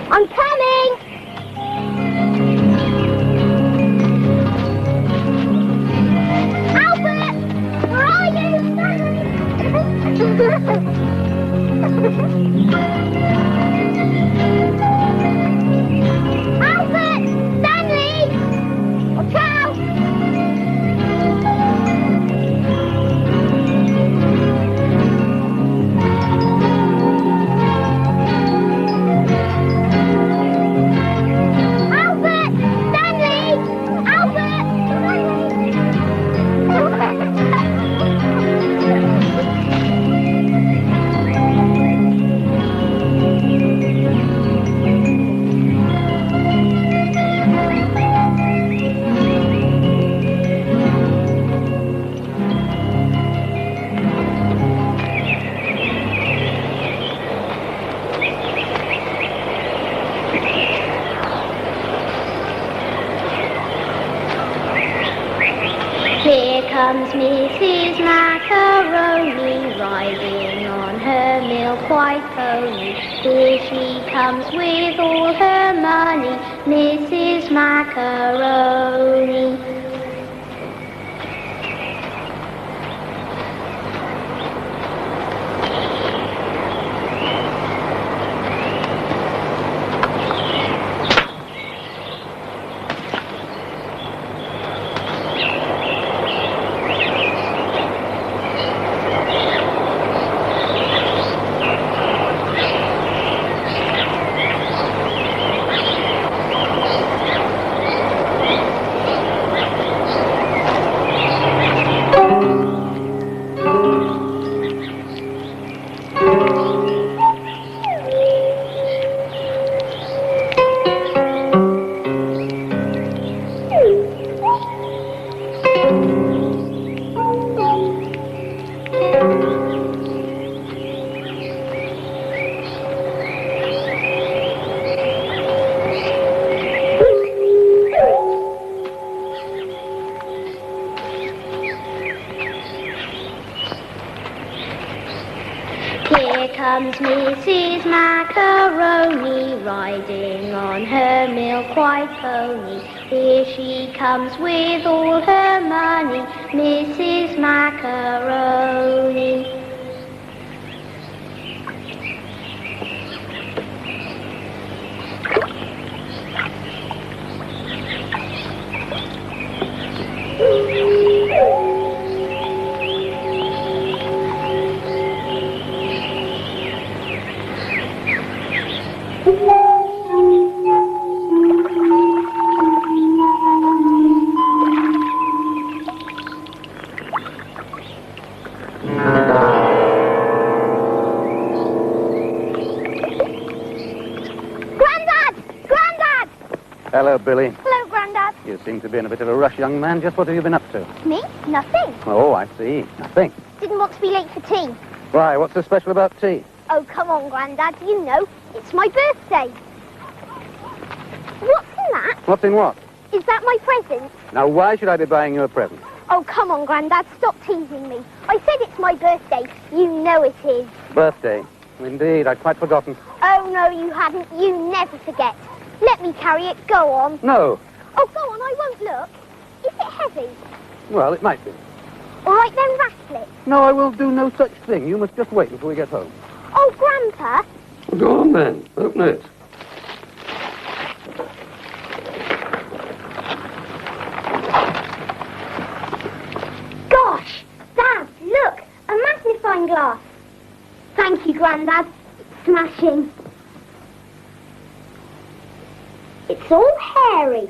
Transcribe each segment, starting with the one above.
I'm coming! Albert! Where are you? Albert! Stanley! Watch out! Here comes Mrs. Macaroni riding on her milk white pony. Here she comes with all her money, Mrs. Macaroni. Here comes Mrs. Macaroni riding on her milk white pony. Here she comes with all her money, Mrs. Macaroni. Hello, Billy. Hello, Grandad. You seem to be in a bit of a rush, young man. Just what have you been up to? Me? Nothing. Oh, I see. Nothing. Didn't want to be late for tea. Why, what's so special about tea? Oh, come on, Grandad. You know, it's my birthday. What's in that? What's in what? Is that my present? Now, why should I be buying you a present? Oh, come on, Grandad. Stop teasing me. I said it's my birthday. You know it is. Birthday. Indeed, I'd quite forgotten. Oh, no, you hadn't. You never forget. Let me carry it. Go on. No. Oh, go on. I won't look. Is it heavy? Well, it might be. All right, then rattle it. No, I will do no such thing. You must just wait until we get home. Oh, Grandpa. Go on, then. Open it. Gosh, Dad, look. A magnifying glass. Thank you, Grandad. It's smashing. It's all hairy.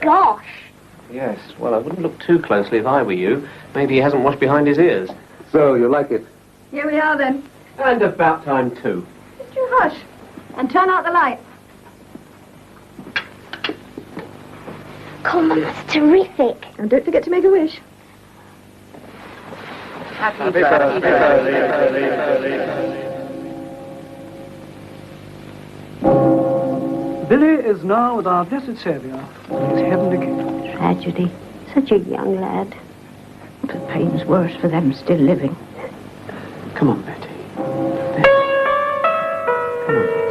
Gosh. Yes, well, I wouldn't look too closely if I were you. Maybe he hasn't washed behind his ears. So, you like it? Here we are, then. And about time, too. Just you hush. And turn out the light. Come on, that's terrific. And don't forget to make a wish. Happy birthday. Billy is now with our blessed Saviour in his heavenly kingdom. Tragedy. Such a young lad. The pain's worse for them still living. Come on, Betty. There. Come on, Betty.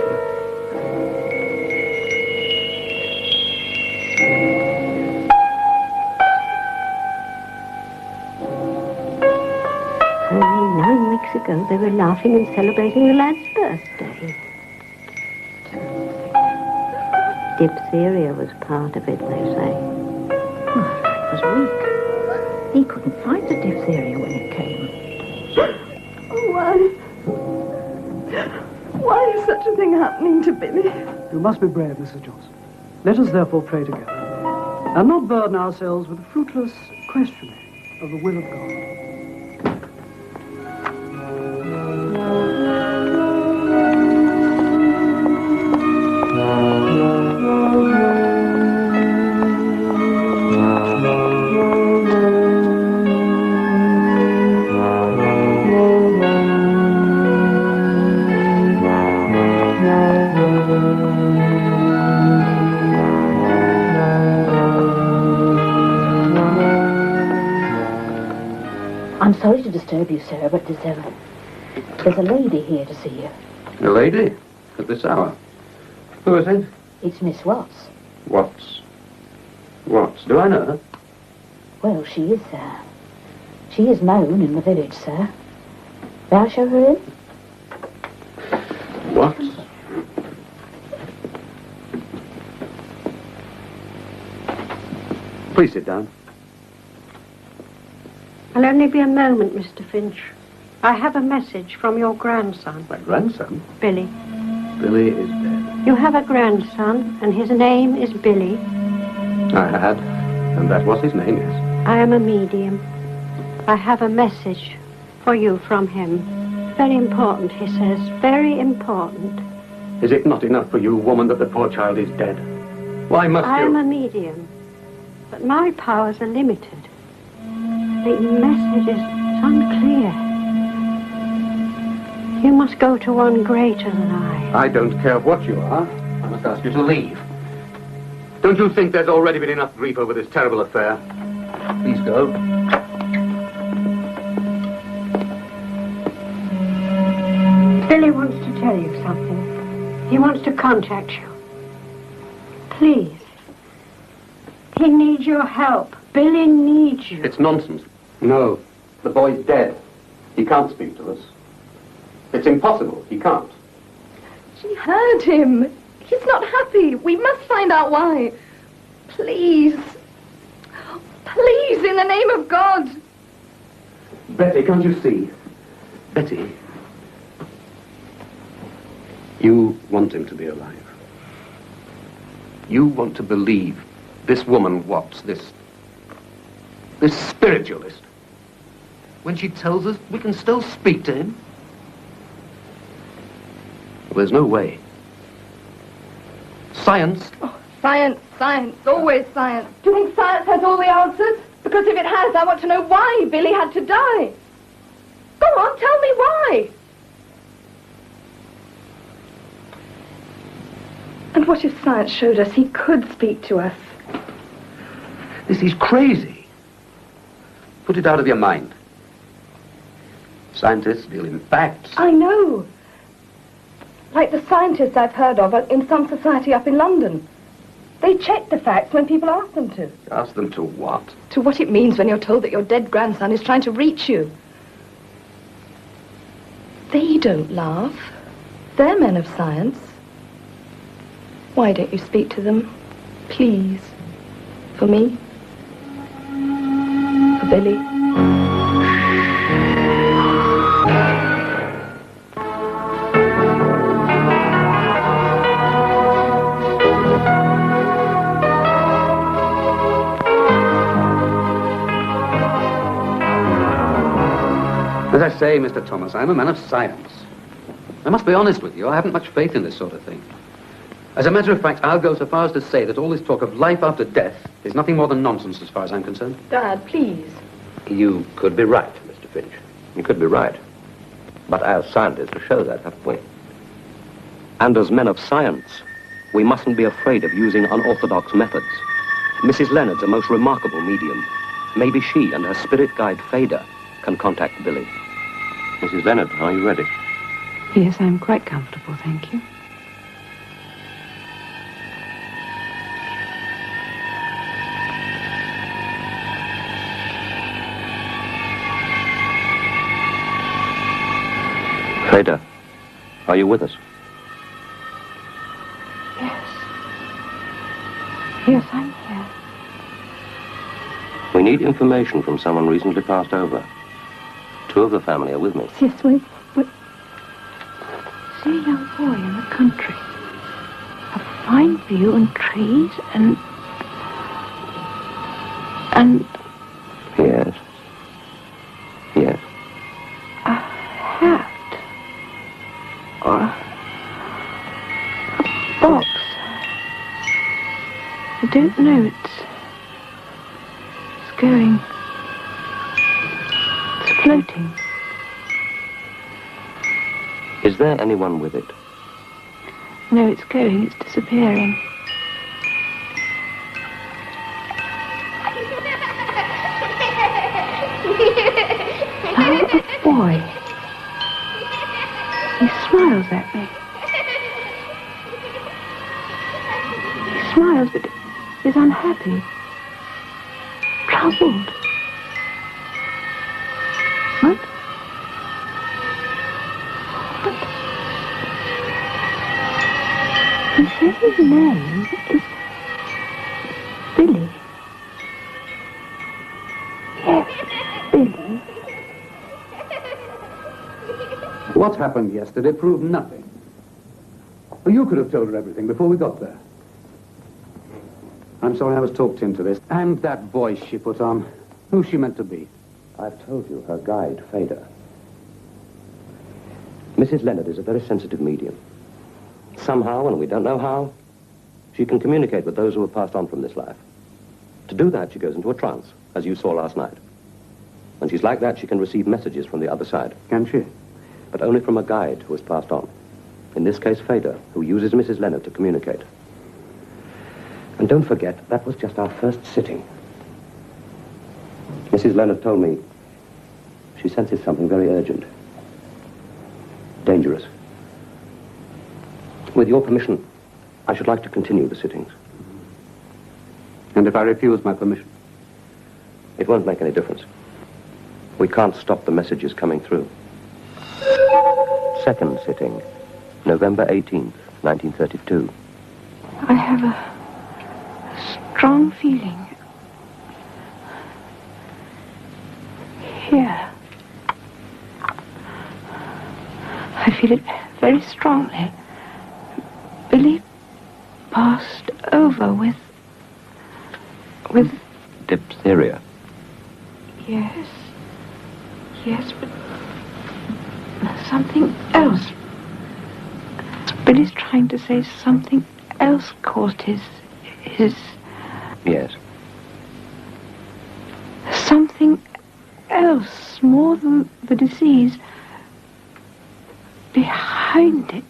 they were laughing and celebrating the lad's birthday. Diphtheria was part of it, they say. Oh, it was weak. He couldn't fight the diphtheria when it came. Why is such a thing happening to Billy? You must be brave, Mrs. Johnson. Let us therefore pray together, and not burden ourselves with the fruitless questioning of the will of God. I'm sorry to disturb you, sir, but there's a lady here to see you. A lady? At this hour? Who is it? It's Miss Watts. Watts? Watts? Do I know her? Well, she is known in the village, sir. May I show her in? Watts? Please sit down. I'll only be a moment, Mr. Finch. I have a message from your grandson, My grandson? Billy. Billy is dead. You have a grandson, and his name is Billy. I had, and that was his name, yes. I am a medium. I have a message for you from him. Very important, he says. Very important. Is it not enough for you, woman, that the poor child is dead? Why must I you... am a medium, but my powers are limited. The message is unclear. You must go to one greater than I. I don't care what you are. I must ask you to leave. Don't you think there's already been enough grief over this terrible affair? Please go. Billy wants to tell you something. He wants to contact you. Please. He needs your help. Billy needs you. It's nonsense. No. The boy's dead. He can't speak to us. It's impossible. He can't. She heard him. He's not happy. We must find out why. Please. Please, in the name of God. Betty, can't you see? Betty. You want him to be alive. You want to believe this woman Watts, this spiritualist, when she tells us we can still speak to him? Well, there's no way. Science. Oh, science, always science. Do you think science has all the answers? Because if it has, I want to know why Billy had to die. Go on, tell me why. And what if science showed us he could speak to us? This is crazy. Put it out of your mind. Scientists deal in facts. I know. Like the scientists I've heard of in some society up in London. They check the facts when people ask them to. Ask them to what? To what it means when you're told that your dead grandson is trying to reach you. They don't laugh. They're men of science. Why don't you speak to them? Please. For me. For Billy. As I say, Mr. Thomas, I'm a man of science. I must be honest with you, I haven't much faith in this sort of thing. As a matter of fact, I'll go so far as to say that all this talk of life after death is nothing more than nonsense as far as I'm concerned. Dad, please. You could be right, Mr. Finch. You could be right. But as scientists to show that, haven't we? And as men of science, we mustn't be afraid of using unorthodox methods. Mrs. Leonard's a most remarkable medium. Maybe she and her spirit guide, Fada, can contact Billy. Mrs. Leonard, are you ready? Yes, I'm quite comfortable, thank you. Are you with us? Yes. Yes, I'm here. We need information from someone recently passed over. 2 of the family are with me. Yes, we see a young boy in the country. A fine view and trees and... Yes. Yes. a hat. Or a box. I don't know, it's going... It's floating. Is there anyone with it? No, it's going, it's disappearing. Oh, a boy. He smiles at me. He smiles, but is unhappy. Troubled. What? He says his name is Billy. Yes, Billy. What happened yesterday proved nothing. Well, you could have told her everything before we got there. I'm sorry I was talked into this. And that voice she put on. Who's she meant to be? I've told you, her guide, Fader. Mrs. Leonard is a very sensitive medium. Somehow, and we don't know how, she can communicate with those who have passed on from this life. To do that, she goes into a trance, as you saw last night. When she's like that, she can receive messages from the other side. Can she? But only from a guide who has passed on. In this case, Fader, who uses Mrs. Leonard to communicate. And don't forget, that was just our first sitting. Mrs. Leonard told me she senses something very urgent. Dangerous. With your permission, I should like to continue the sittings. And if I refuse my permission? It won't make any difference. We can't stop the messages coming through. Second sitting, November 18th, 1932. I have a strong feeling here. I feel it very strongly. Billy passed over with Diphtheria. Yes. Yes, but something else. Billy's trying to say something else caused his... Yes. Something else, more than the disease, behind it.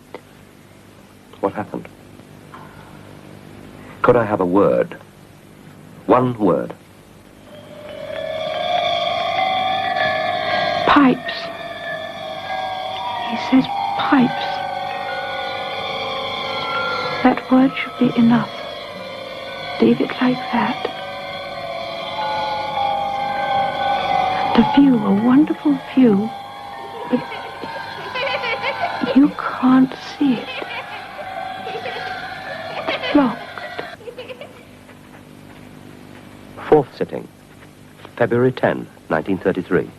What happened? Could I have a word? One word. Pipes. He says pipes. That word should be enough. Leave it like that. And a view, a wonderful view. But you can't see it. It's blocked. Fourth sitting, February 10, 1933.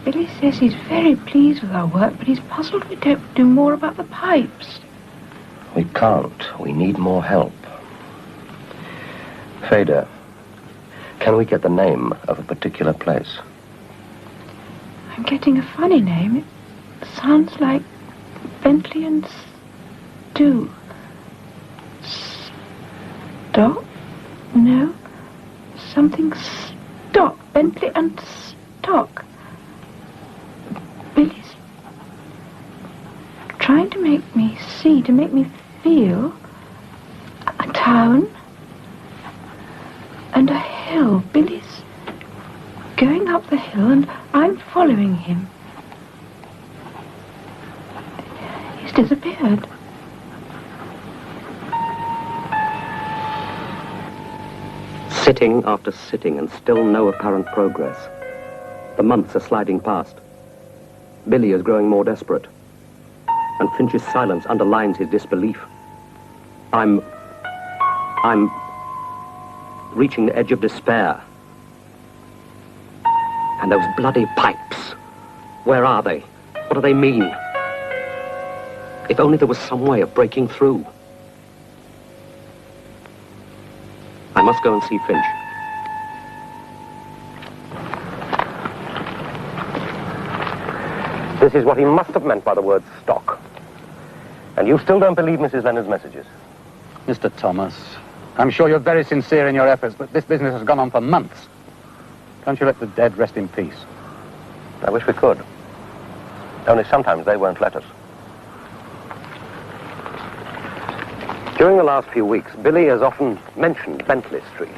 Billy says he's very pleased with our work, but he's puzzled we don't do more about the pipes. We can't. We need more help. Fader, can we get the name of a particular place? I'm getting a funny name. It sounds like Bentley and Stew. Stock? No. Something stock. Bentley and Stock. Billy's trying to make me see, to make me feel a town and a hill. Billy's going up the hill and I'm following him. He's disappeared. Sitting after sitting and still no apparent progress. The months are sliding past. Billy is growing more desperate. And Finch's silence underlines his disbelief. I'm reaching the edge of despair. And those bloody pipes. Where are they? What do they mean? If only there was some way of breaking through. I must go and see Finch. This is what he must have meant by the word stock. And you still don't believe Mrs. Leonard's messages? Mr. Thomas, I'm sure you're very sincere in your efforts, but this business has gone on for months. Can't you let the dead rest in peace? I wish we could. Only sometimes they won't let us. During the last few weeks, Billy has often mentioned Bentley Street.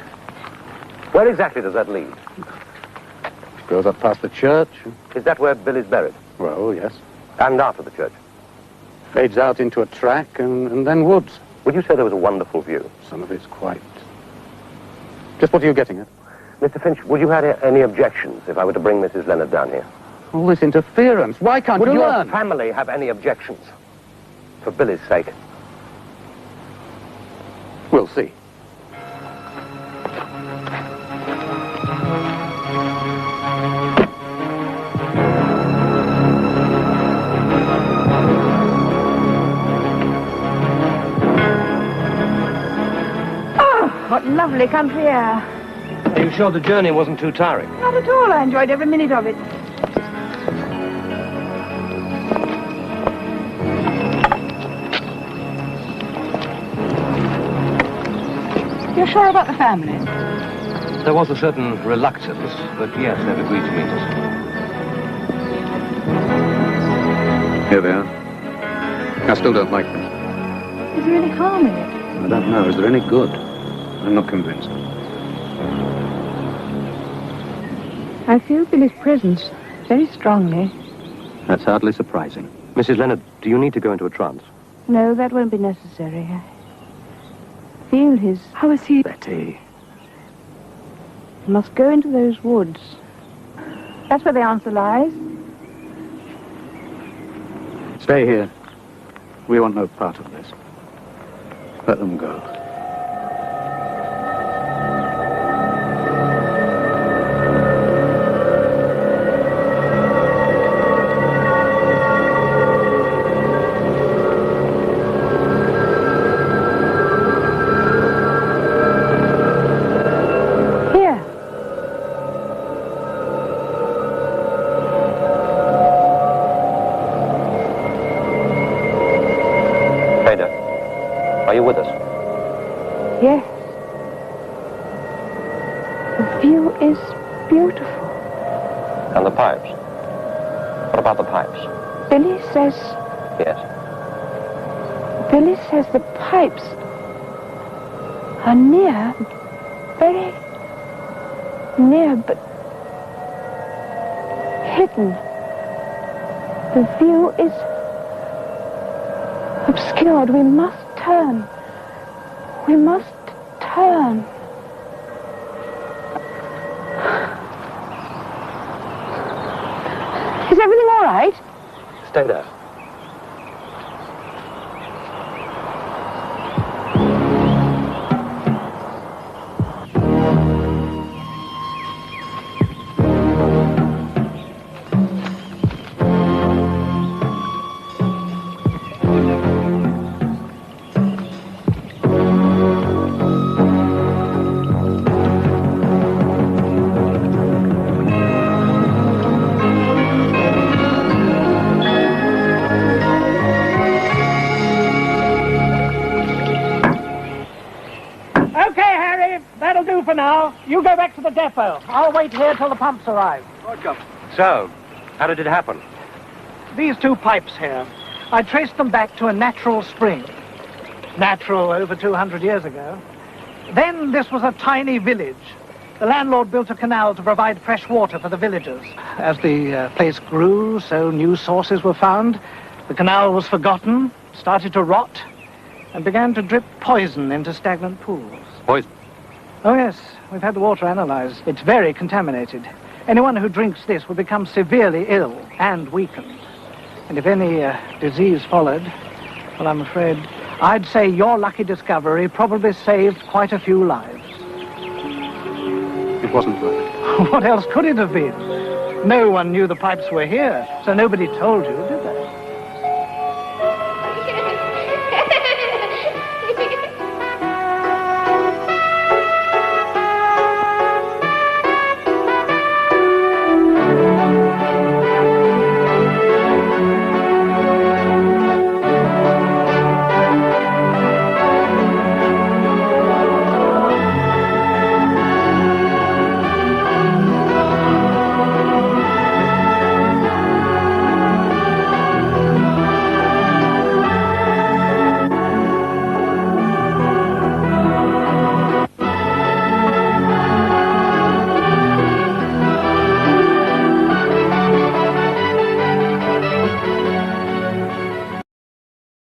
Where exactly does that lead? It goes up past the church. Is that where Billy's buried? Well, yes. And after the church? Fades out into a track and then woods. Would you say there was a wonderful view? Some of it's quite... Just what are you getting at? Mr. Finch, would you have any objections if I were to bring Mrs. Leonard down here? All this interference. Why can't you Would learn? your family have any objections? For Billy's sake. We'll see. What lovely country air. Are you sure the journey wasn't too tiring? Not at all. I enjoyed every minute of it. You're sure about the family? There was a certain reluctance, but yes, they've agreed to meet us. Here they are. I still don't like them. Is there any harm in it? I don't know. Is there any good? I'm not convinced. I feel Billy's presence very strongly. That's hardly surprising. Mrs. Leonard, do you need to go into a trance? No, that won't be necessary. I feel his... How is he? Betty. He must go into those woods. That's where the answer lies. Stay here. We want no part of this. Let them go. Are you with us? Yes. The view is beautiful. And the pipes? What about the pipes? Billy says... Yes. Billy says the pipes are near, very near, but hidden. The view is obscured. We must turn. We must turn. Is everything all right? Stay there. For now, you go back to the depot. I'll wait here till the pumps arrive. So, how did it happen? These two pipes here, I traced them back to a natural spring. Natural over 200 years ago. Then this was a tiny village. The landlord built a canal to provide fresh water for the villagers. As the place grew, so new sources were found. The canal was forgotten, started to rot, and began to drip poison into stagnant pools. Poison? Oh, yes. We've had the water analyzed. It's very contaminated. Anyone who drinks this will become severely ill and weakened. And if any disease followed, well, I'm afraid I'd say your lucky discovery probably saved quite a few lives. It wasn't right. What else could it have been? No one knew the pipes were here, so nobody told you, did